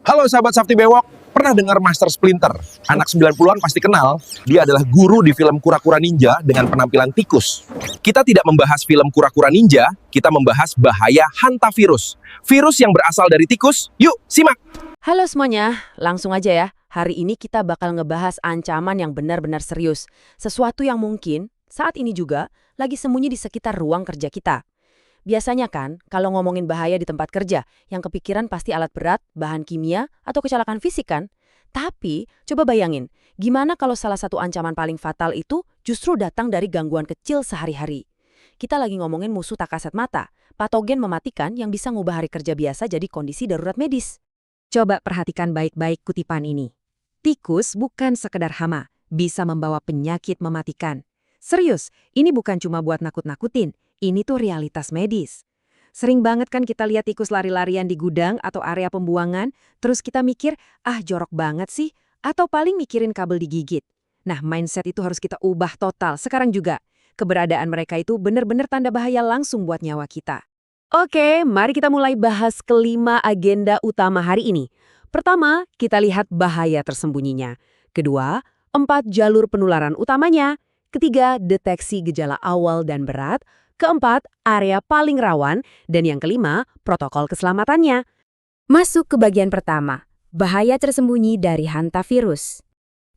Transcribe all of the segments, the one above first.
Halo sahabat Safety Bewok, pernah dengar Master Splinter? Anak 90-an pasti kenal, dia adalah guru di film Kura-Kura Ninja dengan penampilan tikus. Kita tidak membahas film Kura-Kura Ninja, kita membahas bahaya hantavirus. Virus yang berasal dari tikus, yuk simak! Halo semuanya, langsung aja ya. Hari ini kita bakal ngebahas ancaman yang benar-benar serius. Sesuatu yang mungkin saat ini juga lagi sembunyi di sekitar ruang kerja kita. Biasanya kan, kalau ngomongin bahaya di tempat kerja, yang kepikiran pasti alat berat, bahan kimia, atau kecelakaan fisik kan? Tapi, coba bayangin, gimana kalau salah satu ancaman paling fatal itu justru datang dari gangguan kecil sehari-hari? Kita lagi ngomongin musuh tak kasat mata, patogen mematikan yang bisa ngubah hari kerja biasa jadi kondisi darurat medis. Coba perhatikan baik-baik kutipan ini. Tikus bukan sekedar hama, bisa membawa penyakit mematikan. Serius, ini bukan cuma buat nakut-nakutin, ini tuh realitas medis. Sering banget kan kita lihat tikus lari-larian di gudang atau area pembuangan, terus kita mikir, jorok banget sih, atau paling mikirin kabel digigit. Nah, mindset itu harus kita ubah total, sekarang juga. Keberadaan mereka itu benar-benar tanda bahaya langsung buat nyawa kita. Oke, mari kita mulai bahas kelima agenda utama hari ini. Pertama, kita lihat bahaya tersembunyinya. Kedua, 4 jalur penularan utamanya. Ketiga, deteksi gejala awal dan berat. Keempat, area paling rawan. Dan yang kelima, protokol keselamatannya. Masuk ke bagian pertama, bahaya tersembunyi dari hantavirus.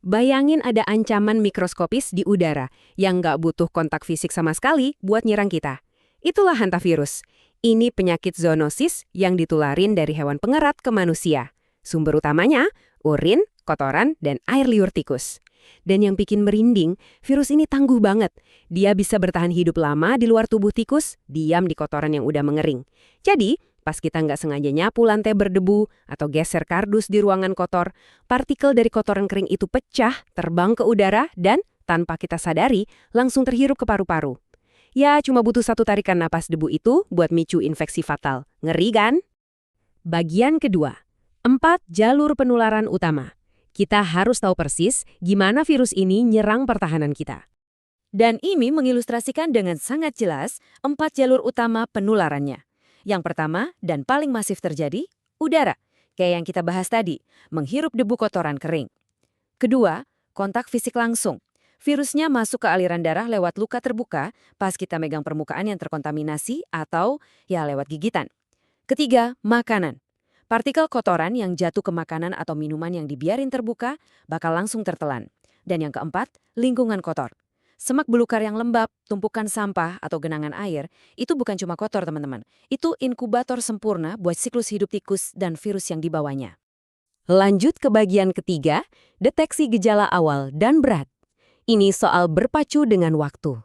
Bayangin ada ancaman mikroskopis di udara yang nggak butuh kontak fisik sama sekali buat nyerang kita. Itulah hantavirus. Ini penyakit zoonosis yang ditularin dari hewan pengerat ke manusia. Sumber utamanya, urin, kotoran, dan air liur tikus. Dan yang bikin merinding, virus ini tangguh banget. Dia bisa bertahan hidup lama di luar tubuh tikus, diam di kotoran yang udah mengering. Jadi, pas kita nggak sengaja nyapu lantai berdebu atau geser kardus di ruangan kotor, partikel dari kotoran kering itu pecah, terbang ke udara, dan tanpa kita sadari, langsung terhirup ke paru-paru. Ya, cuma butuh satu tarikan napas debu itu buat micu infeksi fatal. Ngeri kan? Bagian kedua, 4 jalur penularan utama. Kita harus tahu persis gimana virus ini nyerang pertahanan kita. Dan ini mengilustrasikan dengan sangat jelas 4 jalur utama penularannya. Yang pertama dan paling masif terjadi, udara. Kayak yang kita bahas tadi, menghirup debu kotoran kering. Kedua, kontak fisik langsung. Virusnya masuk ke aliran darah lewat luka terbuka pas kita megang permukaan yang terkontaminasi atau ya lewat gigitan. Ketiga, makanan. Partikel kotoran yang jatuh ke makanan atau minuman yang dibiarin terbuka bakal langsung tertelan. Dan yang keempat, lingkungan kotor. Semak belukar yang lembab, tumpukan sampah, atau genangan air, itu bukan cuma kotor teman-teman. Itu inkubator sempurna buat siklus hidup tikus dan virus yang dibawanya. Lanjut ke bagian ketiga, deteksi gejala awal dan berat. Ini soal berpacu dengan waktu.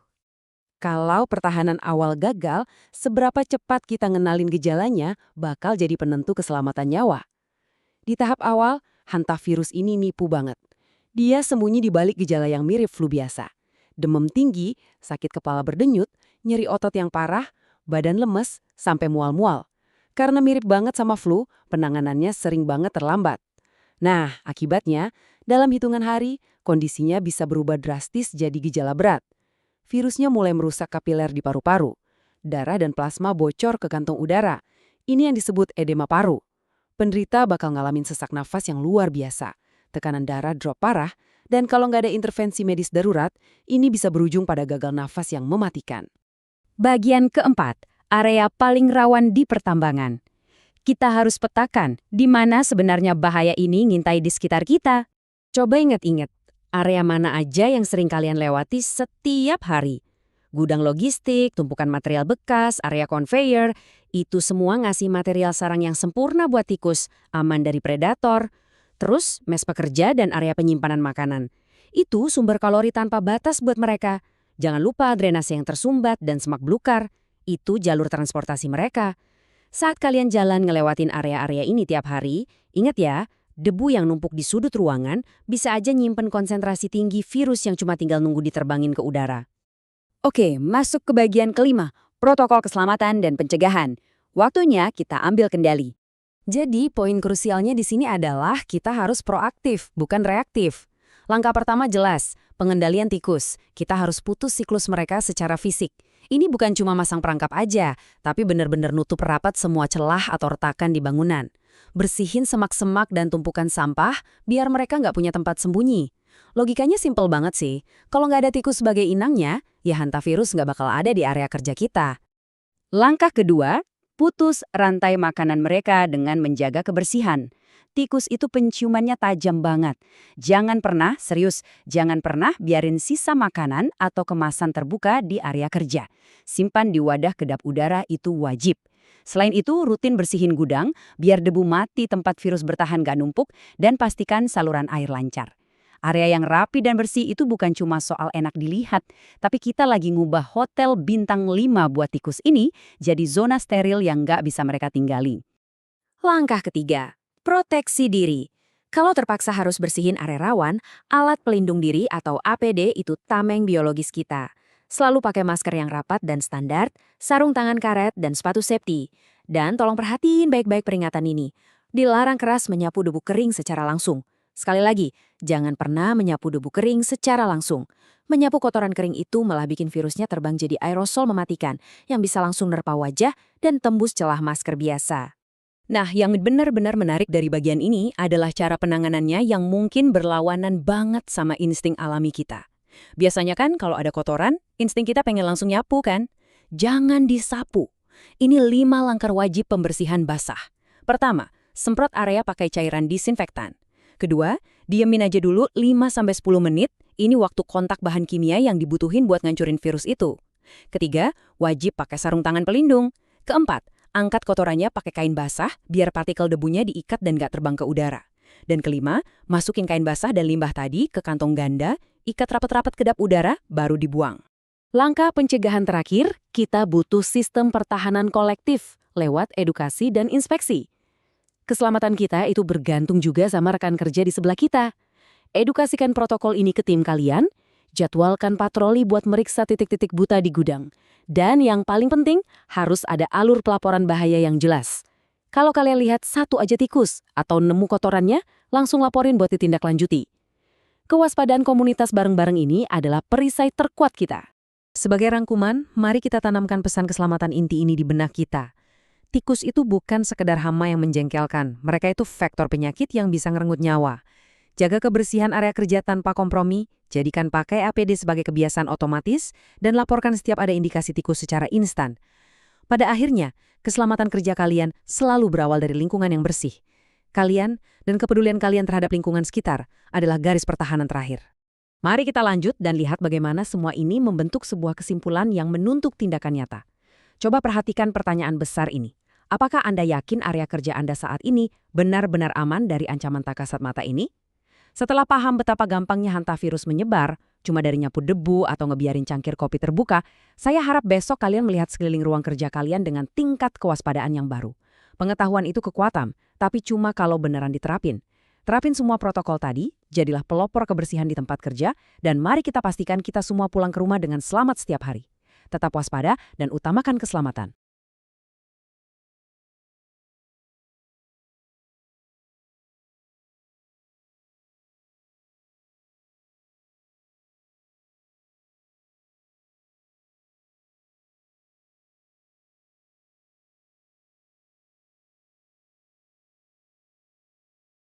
Kalau pertahanan awal gagal, seberapa cepat kita ngenalin gejalanya bakal jadi penentu keselamatan nyawa. Di tahap awal, hantavirus ini nipu banget. Dia sembunyi di balik gejala yang mirip flu biasa. Demam tinggi, sakit kepala berdenyut, nyeri otot yang parah, badan lemes, sampai mual-mual. Karena mirip banget sama flu, penanganannya sering banget terlambat. Nah, akibatnya, dalam hitungan hari, kondisinya bisa berubah drastis jadi gejala berat. Virusnya mulai merusak kapiler di paru-paru. Darah dan plasma bocor ke kantung udara. Ini yang disebut edema paru. Penderita bakal ngalamin sesak nafas yang luar biasa. Tekanan darah drop parah, dan kalau nggak ada intervensi medis darurat, ini bisa berujung pada gagal nafas yang mematikan. Bagian keempat, area paling rawan di pertambangan. Kita harus petakan di mana sebenarnya bahaya ini ngintai di sekitar kita. Coba ingat-ingat. Area mana aja yang sering kalian lewati setiap hari? Gudang logistik, tumpukan material bekas, area conveyor, itu semua ngasih material sarang yang sempurna buat tikus, aman dari predator. Terus, mes pekerja dan area penyimpanan makanan. Itu sumber kalori tanpa batas buat mereka. Jangan lupa drainase yang tersumbat dan semak belukar. Itu jalur transportasi mereka. Saat kalian jalan ngelewatin area-area ini tiap hari, ingat ya, debu yang numpuk di sudut ruangan bisa aja nyimpen konsentrasi tinggi virus yang cuma tinggal nunggu diterbangin ke udara. Oke, masuk ke bagian kelima, protokol keselamatan dan pencegahan. Waktunya kita ambil kendali. Jadi, poin krusialnya di sini adalah kita harus proaktif, bukan reaktif. Langkah pertama jelas, pengendalian tikus. Kita harus putus siklus mereka secara fisik. Ini bukan cuma masang perangkap aja, tapi benar-benar nutup rapat semua celah atau retakan di bangunan. Bersihin semak-semak dan tumpukan sampah biar mereka nggak punya tempat sembunyi. Logikanya simpel banget sih. Kalau nggak ada tikus sebagai inangnya, ya hantavirus nggak bakal ada di area kerja kita. Langkah kedua, putus rantai makanan mereka dengan menjaga kebersihan. Tikus itu penciumannya tajam banget. Jangan pernah, serius, jangan pernah biarin sisa makanan atau kemasan terbuka di area kerja. Simpan di wadah kedap udara itu wajib. Selain itu, rutin bersihin gudang biar debu mati tempat virus bertahan gak numpuk dan pastikan saluran air lancar. Area yang rapi dan bersih itu bukan cuma soal enak dilihat, tapi kita lagi ngubah hotel bintang 5 buat tikus ini jadi zona steril yang nggak bisa mereka tinggali. Langkah ketiga, proteksi diri. Kalau terpaksa harus bersihin area rawan, alat pelindung diri atau APD itu tameng biologis kita. Selalu pakai masker yang rapat dan standar, sarung tangan karet, dan sepatu safety. Dan tolong perhatiin baik-baik peringatan ini. Dilarang keras menyapu debu kering secara langsung. Sekali lagi, jangan pernah menyapu debu kering secara langsung. Menyapu kotoran kering itu malah bikin virusnya terbang jadi aerosol mematikan yang bisa langsung nerpa wajah dan tembus celah masker biasa. Nah, yang benar-benar menarik dari bagian ini adalah cara penanganannya yang mungkin berlawanan banget sama insting alami kita. Biasanya kan kalau ada kotoran, insting kita pengen langsung nyapu kan? Jangan disapu. Ini 5 langkah wajib pembersihan basah. Pertama, semprot area pakai cairan disinfektan. Kedua, diemin aja dulu 5-10 menit, ini waktu kontak bahan kimia yang dibutuhin buat ngancurin virus itu. Ketiga, wajib pakai sarung tangan pelindung. Keempat, angkat kotorannya pakai kain basah biar partikel debunya diikat dan gak terbang ke udara. Dan kelima, masukin kain basah dan limbah tadi ke kantong ganda, ikat rapat-rapat kedap udara, baru dibuang. Langkah pencegahan terakhir, kita butuh sistem pertahanan kolektif lewat edukasi dan inspeksi. Keselamatan kita itu bergantung juga sama rekan kerja di sebelah kita. Edukasikan protokol ini ke tim kalian, jadwalkan patroli buat meriksa titik-titik buta di gudang. Dan yang paling penting, harus ada alur pelaporan bahaya yang jelas. Kalau kalian lihat satu aja tikus atau nemu kotorannya, langsung laporin buat ditindaklanjuti. Kewaspadaan komunitas bareng-bareng ini adalah perisai terkuat kita. Sebagai rangkuman, mari kita tanamkan pesan keselamatan inti ini di benak kita. Tikus itu bukan sekedar hama yang menjengkelkan, mereka itu faktor penyakit yang bisa ngerenggut nyawa. Jaga kebersihan area kerja tanpa kompromi, jadikan pakai APD sebagai kebiasaan otomatis, dan laporkan setiap ada indikasi tikus secara instan. Pada akhirnya, keselamatan kerja kalian selalu berawal dari lingkungan yang bersih. Kalian dan kepedulian kalian terhadap lingkungan sekitar adalah garis pertahanan terakhir. Mari kita lanjut dan lihat bagaimana semua ini membentuk sebuah kesimpulan yang menuntut tindakan nyata. Coba perhatikan pertanyaan besar ini. Apakah Anda yakin area kerja Anda saat ini benar-benar aman dari ancaman tak kasat mata ini? Setelah paham betapa gampangnya hantavirus menyebar, cuma dari nyapu debu atau ngebiarin cangkir kopi terbuka, saya harap besok kalian melihat sekeliling ruang kerja kalian dengan tingkat kewaspadaan yang baru. Pengetahuan itu kekuatan, tapi cuma kalau beneran diterapin. Terapin semua protokol tadi, jadilah pelopor kebersihan di tempat kerja, dan mari kita pastikan kita semua pulang ke rumah dengan selamat setiap hari. Tetap waspada dan utamakan keselamatan.